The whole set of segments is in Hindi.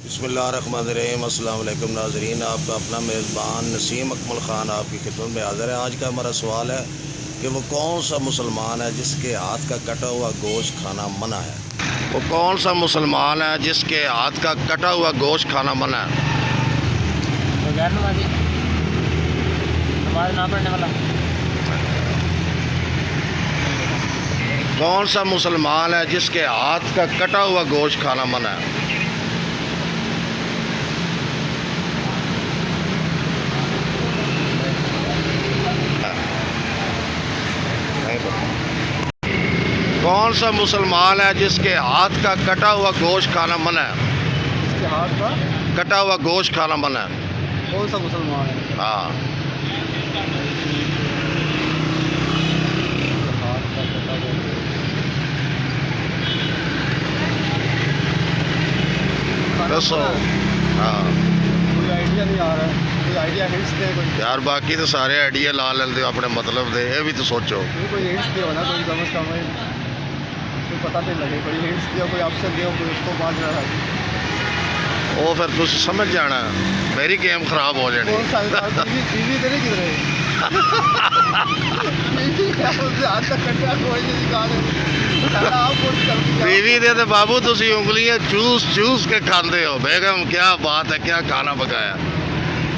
बिस्मिल्लाहिर्रहमानिर्रहीम। अस्सलाम वालेकुम नाज़रीन, आपका अपना मेज़बान नसीम अकमल ख़ान आपकी खिदमत में हाज़िर है। आज का हमारा सवाल है कि वो कौन सा मुसलमान है जिसके हाथ का कटा हुआ गोश्त खाना मना है। वो कौन सा मुसलमान है जिसके हाथ का कटा हुआ गोश्त खाना मना है। बगैर नमाज़ी नमाज ना पढ़ने वाला। कौन सा मुसलमान है जिसके हाथ का कटा हुआ गोश्त खाना मना है। कौन सा मुसलमान है जिसके हाथ का कटा हुआ गोश्त खाना मना है। इसके हाथ का कटा हुआ गोश्त खाना मना है। कौन सा मुसलमान है? हाँ, हाथ का कटा हुआ दसो। हाँ कोई आइडिया नहीं आ रहा है। कोई आइडिया हिंट्स दे कोई। यार, बाकी तो सारे आइडिया ला लेंदे अपने मतलब दे, ये भी तो सोचो। कोई हिंट्स दे ना, कोई कम से कम कोई पता नहीं लगे। कोई हिंट्स दियो, कोई ऑप्शन दियो, कोई उसको बांट रहा है। वो फिर तुम समझ जाना, मेरी गेम खराब हो जानी। कौन सा टीवी तेरे किधर है? टीवी क्या बोलते हाथ का कटा कोई नहीं निकाले। आप बोल कर टीवी दे बाबू तुसी उंगलियां चूस चूस के खाते हो। बेगम क्या बात है, क्या खाना पकाया।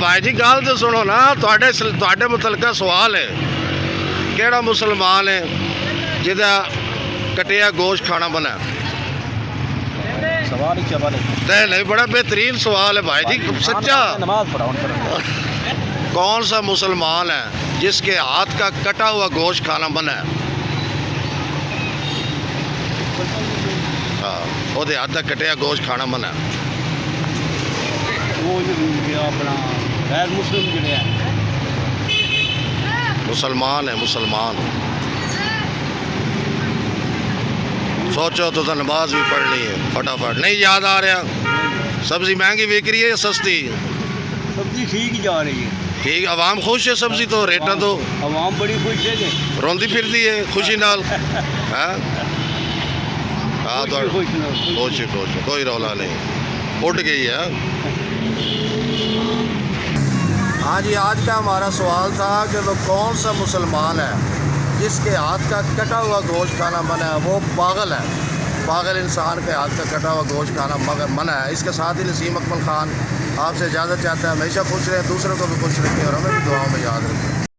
भाई जी गल तो सुनो ना, तुहाडे मुतलका सवाल है केड़ा मुसलमान है जिहदा कटिया गोश्त खाना बना। सवाल ही चवाल है। नहीं, बड़ा बेहतरीन सवाल है भाई जी, सच्चा। नमाज पढ़ाओ। कौन सा मुसलमान है जिसके हाथ का कटा हुआ गोश्त खाना बना है। हाँ, ਉਹਦੇ हाथ का कटिया गोश्त खाना मना है। वो जो अपना गैर मुस्लिम जो है मुसलमान है, मुसलमान। सोचो तो नमाज भी पढ़नी है फटाफट। नहीं याद आ रहा। सब्जी महंगी बिक रही है या सस्ती? सब्जी ठीक जा रही है। ठीक, आवाम खुश है। सब्जी तो रेटा तो आवाम बड़ी खुश है कि रोंदी फिरती है खुशी नाल। हाँ हाँ, खुश कोई रौला नहीं, उठ गई है। हाँ जी, आज का हमारा सवाल था कि वो कौन सा मुसलमान है जिसके हाथ का कटा हुआ गोश्त खाना मना है। वो पागल है। पागल इंसान के हाथ का कटा हुआ गोश्त खाना मना है। इसके साथ ही नसीम अकमल ख़ान आपसे इजाज़त चाहता है। हमेशा खुश रहे, दूसरों को भी खुश रखें और हमें भी दुआओं में याद रखें।